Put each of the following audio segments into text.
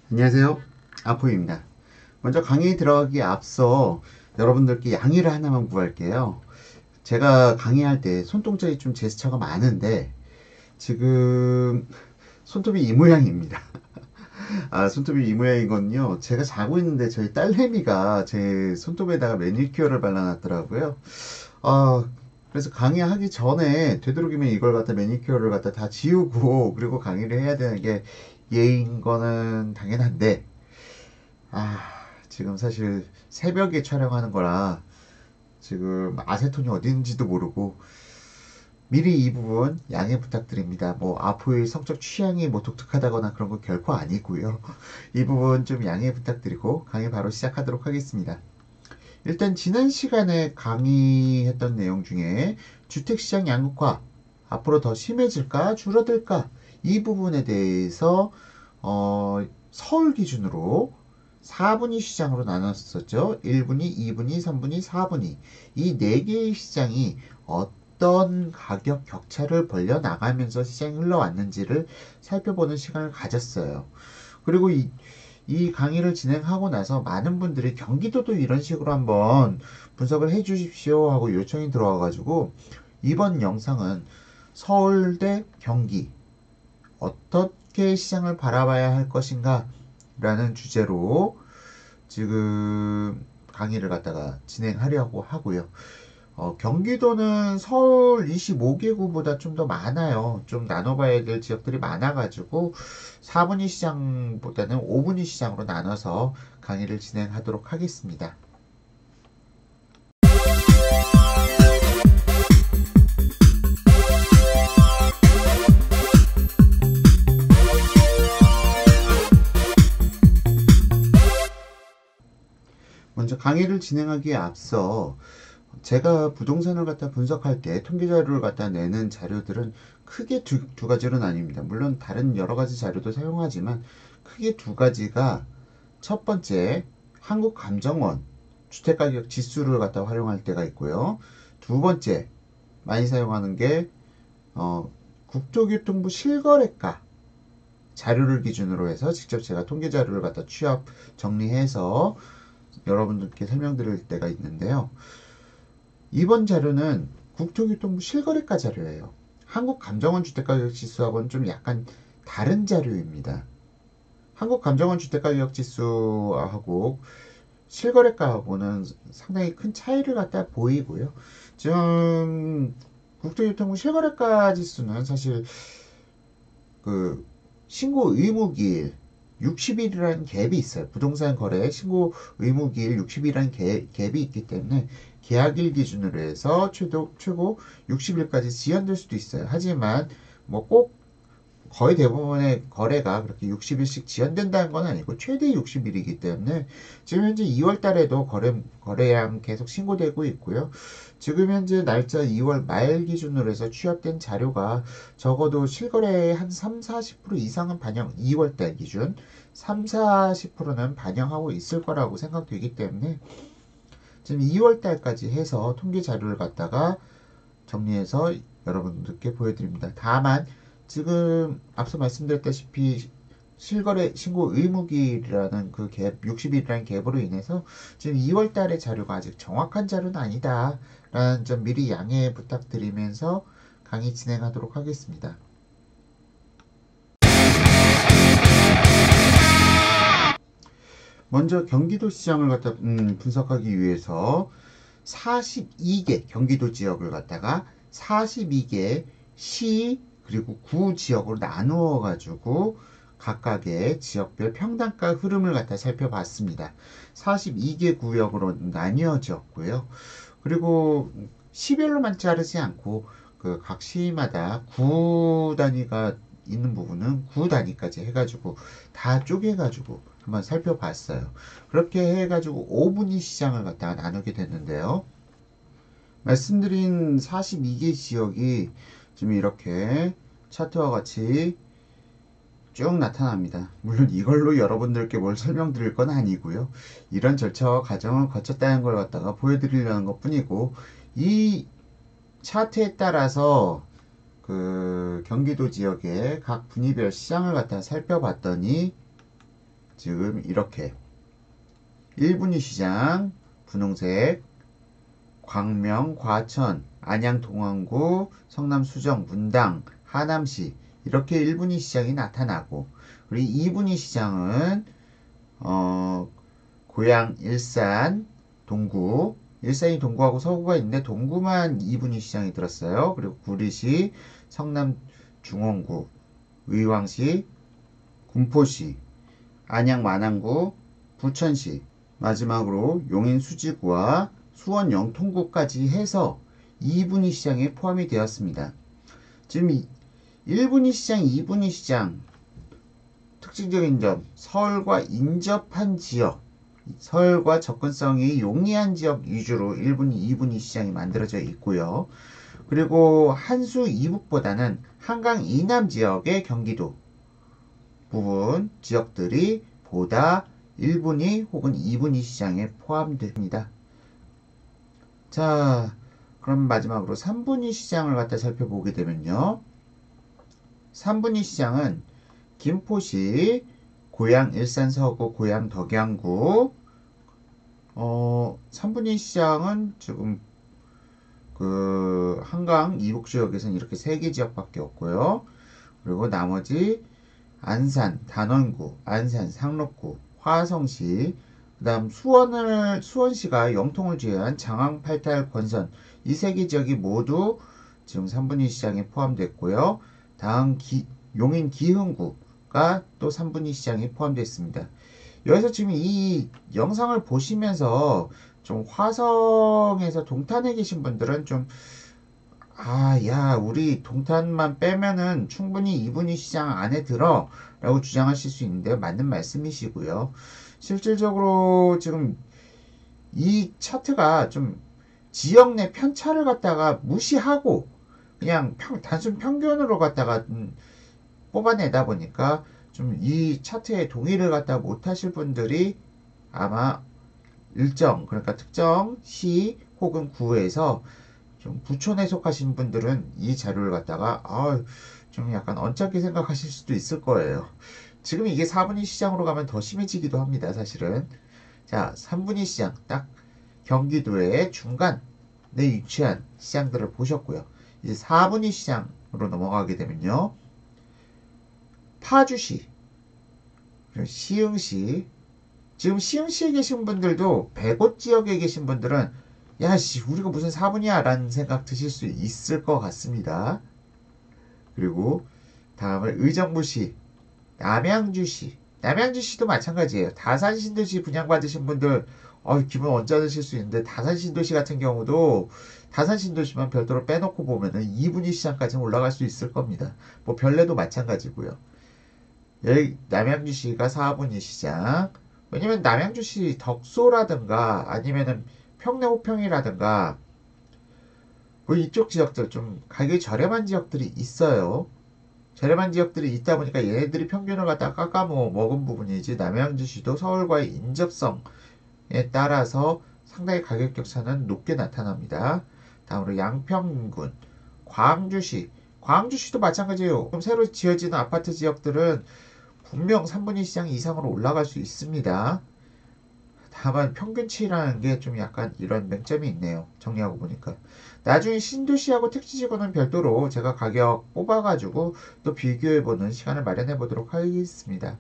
안녕하세요. 아포입니다. 먼저 강의 들어가기에 앞서 여러분들께 양해를 하나만 구할게요. 제가 강의할 때 손동작이 좀 제스처가 많은데 지금 손톱이 이 모양입니다. 손톱이 이 모양인 건요. 제가 자고 있는데 저희 딸내미가 제 손톱에다가 매니큐어를 발라놨더라고요. 아, 그래서 강의하기 전에 되도록이면 이걸 갖다 매니큐어를 갖다 다 지우고 그리고 강의를 해야 되는 게 예인 거는 당연한데 아, 지금 사실 새벽에 촬영하는 거라 지금 아세톤이 어디 있는지도 모르고 미리 이 부분 양해 부탁드립니다. 뭐 아포의 성적 취향이 뭐 독특하다거나 그런 거 결코 아니고요. 이 부분 좀 양해 부탁드리고 강의 바로 시작하도록 하겠습니다. 일단 지난 시간에 강의했던 내용 중에 주택시장 양극화 앞으로 더 심해질까 줄어들까 이 부분에 대해서 서울 기준으로 4분위 시장으로 나눴었죠. 1분위, 2분위, 3분위, 4분위. 이 4개의 시장이 어떤 가격 격차를 벌려나가면서 시장이 흘러왔는지를 살펴보는 시간을 가졌어요. 그리고 이 강의를 진행하고 나서 많은 분들이 경기도도 이런 식으로 한번 분석을 해 주십시오 하고 요청이 들어와가지고 이번 영상은 서울 대 경기 어떻게 시장을 바라봐야 할 것인가 라는 주제로 지금 강의를 갖다가 진행하려고 하고요. 경기도는 서울 25개구보다 좀 더 많아요. 좀 나눠봐야 될 지역들이 많아가지고 4분위 시장보다는 5분위 시장으로 나눠서 강의를 진행하도록 하겠습니다. 먼저 강의를 진행하기에 앞서 제가 부동산을 갖다 분석할 때 통계 자료를 갖다 내는 자료들은 크게 두 가지로 나뉩니다. 물론 다른 여러 가지 자료도 사용하지만 크게 두 가지가 첫 번째 한국감정원 주택가격 지수를 갖다 활용할 때가 있고요. 두 번째 많이 사용하는 게 국토교통부 실거래가 자료를 기준으로 해서 직접 제가 통계 자료를 갖다 취합 정리해서 여러분들께 설명드릴 때가 있는데요. 이번 자료는 국토교통부 실거래가 자료예요. 한국감정원 주택가격지수하고는 좀 약간 다른 자료입니다. 한국감정원 주택가격지수하고 실거래가하고는 상당히 큰 차이를 갖다 보이고요. 지금 국토교통부 실거래가 지수는 사실 그 신고 의무기일 60일이라는 갭이 있어요. 부동산 거래 신고 의무기일 60일이라는 갭이 있기 때문에 계약일 기준으로 해서 최고 60일까지 지연될 수도 있어요. 하지만 뭐 꼭 거의 대부분의 거래가 그렇게 60일씩 지연된다는 건 아니고 최대 60일이기 때문에 지금 현재 2월 달에도 거래량 계속 신고되고 있고요. 지금 현재 날짜 2월 말 기준으로 해서 취합된 자료가 적어도 실거래의 한 3, 40% 이상은 2월 달 기준 3, 40%는 반영하고 있을 거라고 생각되기 때문에 지금 2월 달까지 해서 통계 자료를 갖다가 정리해서 여러분들께 보여드립니다. 다만 지금 앞서 말씀드렸다시피 실거래 신고 의무기일이라는 그 갭, 60일이라는 갭으로 인해서 지금 2월 달의 자료가 아직 정확한 자료는 아니다 라는 점 미리 양해 부탁드리면서 강의 진행하도록 하겠습니다. 먼저 경기도 시장을 갖다 분석하기 위해서 42개 경기도 지역을 갖다가 42개 시 그리고 구 지역으로 나누어 가지고 각각의 지역별 평당가 흐름을 갖다 살펴봤습니다. 42개 구역으로 나뉘어졌고요. 그리고 시별로만 자르지 않고 그 각 시마다 구 단위가 있는 부분은 구 단위까지 해가지고 다 쪼개가지고 한번 살펴봤어요. 그렇게 해가지고 5분위 시장을 갖다가 나누게 됐는데요. 말씀드린 42개 지역이 지금 이렇게 차트와 같이 쭉 나타납니다. 물론 이걸로 여러분들께 뭘 설명드릴 건 아니고요. 이런 절차와 과정을 거쳤다는 걸 갖다가 보여드리려는 것 뿐이고 이 차트에 따라서 그 경기도 지역의 각 분위별 시장을 갖다 살펴봤더니 지금 이렇게 1분위 시장 분홍색, 광명, 과천, 안양 동안구, 성남 수정, 문당, 하남시 이렇게 1분위 시장이 나타나고, 그리고 2분위 시장은 고양, 일산, 동구, 일산이 동구하고 서구가 있는데 동구만 2분위 시장이 들었어요. 그리고 구리시, 성남 중원구, 의왕시, 군포시, 안양 만안구, 부천시, 마지막으로 용인 수지구와 수원 영통구까지 해서 2분위 시장에 포함이 되었습니다. 지금 1분위 시장, 2분위 시장 특징적인 점, 서울과 인접한 지역, 서울과 접근성이 용이한 지역 위주로 1분위, 2분위 시장이 만들어져 있고요. 그리고 한수 이북보다는 한강 이남 지역의 경기도 부분 지역들이 보다 1분위 혹은 2분위 시장에 포함됩니다. 자, 그럼 마지막으로 3분위 시장을 갖다 살펴보게 되면요. 3분위 시장은 김포시, 고양 일산 서구, 고양 덕양구 3분위 시장은 지금 그 한강 이북 지역에서는 이렇게 3개 지역밖에 없고요. 그리고 나머지 안산, 단원구, 안산, 상록구, 화성시, 그 다음 수원시가 영통을 제외한 장항, 팔달, 권선 이 3개 지역이 모두 지금 3분위 시장에 포함됐고요. 다음 용인 기흥구가 또 3분위 시장에 포함되어 있습니다. 여기서 지금 이 영상을 보시면서 좀 화성에서 동탄에 계신 분들은 좀 야, 우리 동탄만 빼면은 충분히 2분위 시장 안에 들어 라고 주장하실 수 있는데 맞는 말씀이시고요. 실질적으로 지금 이 차트가 좀 지역 내 편차를 갖다가 무시하고 그냥 단순 평균으로 갖다가 뽑아내다 보니까 좀 이 차트에 동의를 갖다 못하실 분들이 아마 그러니까 특정 시 혹은 구에서 좀 부촌에 속하신 분들은 이 자료를 갖다가 좀 약간 언짢게 생각하실 수도 있을 거예요. 지금 이게 4분위 시장으로 가면 더 심해지기도 합니다, 사실은. 자, 3분위 시장 딱 경기도의 중간에 위치한 시장들을 보셨고요. 이제 4분위 시장으로 넘어가게 되면요. 파주시, 시흥시, 지금 시흥시에 계신 분들도 백옷 지역에 계신 분들은 야씨 우리가 무슨 4분이야 라는 생각 드실 수 있을 것 같습니다. 그리고 다음은 의정부시, 남양주시도 마찬가지예요. 다산신도시 분양받으신 분들 기분 언짢으실 수 있는데 다산신도시 같은 경우도 다산신도시만 별도로 빼놓고 보면은 2분위 시장까지는 올라갈 수 있을 겁니다. 뭐 별내도 마찬가지고요. 여기 남양주시가 4분위 시장. 왜냐면 남양주시 덕소라든가 아니면은 평내 호평이라든가 그 이쪽 지역들 좀 가격이 저렴한 지역들이 있어요. 저렴한 지역들이 있다 보니까 얘네들이 평균을 갖다 깎아먹은 부분이지, 남양주시도 서울과의 인접성에 따라서 상당히 가격 격차는 높게 나타납니다. 다음으로 양평군, 광주시도 마찬가지예요. 그럼 새로 지어지는 아파트 지역들은 분명 3분위 시장 이상으로 올라갈 수 있습니다. 다만 평균치라는 게 좀 약간 이런 맹점이 있네요. 정리하고 보니까. 나중에 신도시하고 택지지구는 별도로 제가 가격 뽑아가지고 또 비교해보는 시간을 마련해 보도록 하겠습니다.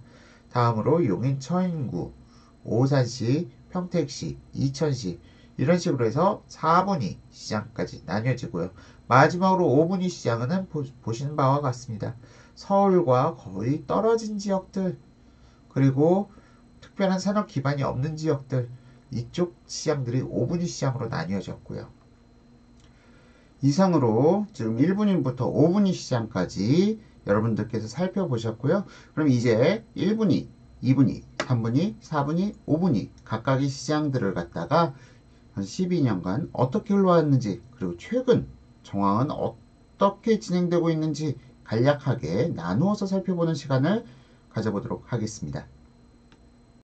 다음으로 용인 처인구, 오산시, 평택시, 이천시 이런 식으로 해서 4분위 시장까지 나뉘어지고요. 마지막으로 5분위 시장은 보시는 바와 같습니다. 서울과 거의 떨어진 지역들, 그리고 특별한 산업 기반이 없는 지역들, 이쪽 시장들이 5분위 시장으로 나뉘어졌고요. 이상으로 지금 1분위부터 5분위 시장까지 여러분들께서 살펴보셨고요. 그럼 이제 1분위, 2분위, 3분위, 4분위, 5분위 각각의 시장들을 갖다가 한 12년간 어떻게 흘러왔는지, 그리고 최근 정황은 어떻게 진행되고 있는지 간략하게 나누어서 살펴보는 시간을 가져보도록 하겠습니다.